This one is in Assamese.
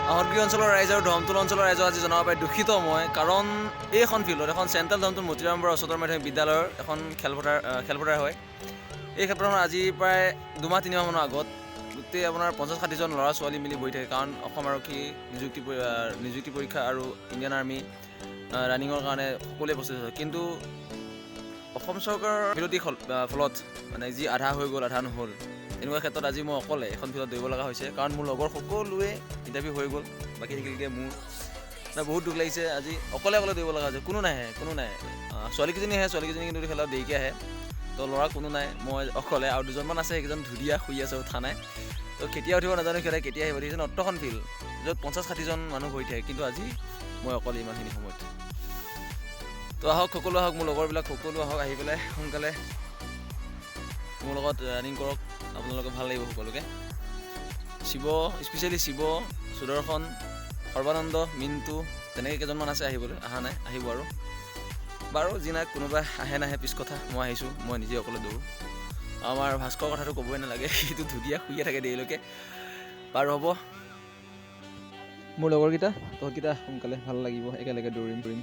আহতগুৰি অঞ্চলৰ ৰাইজ আৰু ধৰমতোল অঞ্চলৰ ৰাইজক আজি জনাব পাৰি দুখিত মই, কাৰণ এইখন ফিল্ডত এখন চেণ্ট্ৰেল ধৰমতোল মতিৰাম বৰা উচ্চতৰ মাধ্যমিক বিদ্যালয়ৰ এখন খেলপথাৰ হয়। এই খেলপথাৰখন আজি প্ৰায় 2-3 মাহমানৰ আগত গোটেই আপোনাৰ 50-60জন ল'ৰা ছোৱালী মিলি বহি থাকে, কাৰণ অসম আৰক্ষী নিযুক্তি পৰীক্ষা আৰু ইণ্ডিয়ান আৰ্মি ৰানিঙৰ কাৰণে সকলোৱে প্ৰস্তুত হয়। কিন্তু অসম চৰকাৰৰ বিৰোধী ফলত মানে যি আধা হৈ গ'ল আধা নহ'ল, এনেকুৱা ক্ষেত্ৰত আজি মই অকলে এখন ফিল্ডত দৌৰিব লগা হৈছে, কাৰণ মোৰ লগৰ সকলোৱে ইণ্টাৰভিউ হৈ গ'ল, বাকী থাকিলগৈ মোৰ। বহুত দুখ লাগিছে, আজি অকলে দৌৰিব লগা হৈছে, কোনো নাই। ছোৱালীকেইজনী আহে, ছোৱালীকেইজনী কিন্তু খেলত দেৰিকৈ আহে, তো ল'ৰা কোনো নাই, মই অকলে। আৰু দুজনমান আছে, সেইকেইজন ধুনীয়া শুই আছে, উঠা নাই। তো কেতিয়া উঠিব নাজানো, সিহঁতে কেতিয়া আহিব। দেখিছেনে অত্তখন ফিল্ড, য'ত 50-60জন মানুহ বহি থাকে, কিন্তু আজি মই অকলে ইমানখিনি সময়ত। তো আহক, সকলো আহক, মোৰ লগৰবিলাক সকলো আহক, আহি পেলাই সোনকালে মোৰ লগত ৰানিং কৰক, আপোনালোকে ভাল লাগিব সকলোকে। স্পেচিয়েলি শিৱ, সুদৰ্শন, সৰ্বানন্দ, মিণ্টু, তেনেকৈ কেইজনমান আছে আহিবলৈ, অহা নাই, আহিব আৰু। বাৰু যি নাই, কোনোবাই আহে নাহে পিছ কথা, মই আহিছোঁ, মই নিজে অকলে দৌৰোঁ। আমাৰ ভাস্কৰ কথাটো ক'বই নালাগে, সিটো ধুনীয়া শুইয়ে থাকে দেৰিলৈকে। বাৰু হ'ব, মোৰ লগৰকেইটা তহঁতকেইটা সোনকালে, ভাল লাগিব, একেলগে দৌৰিম।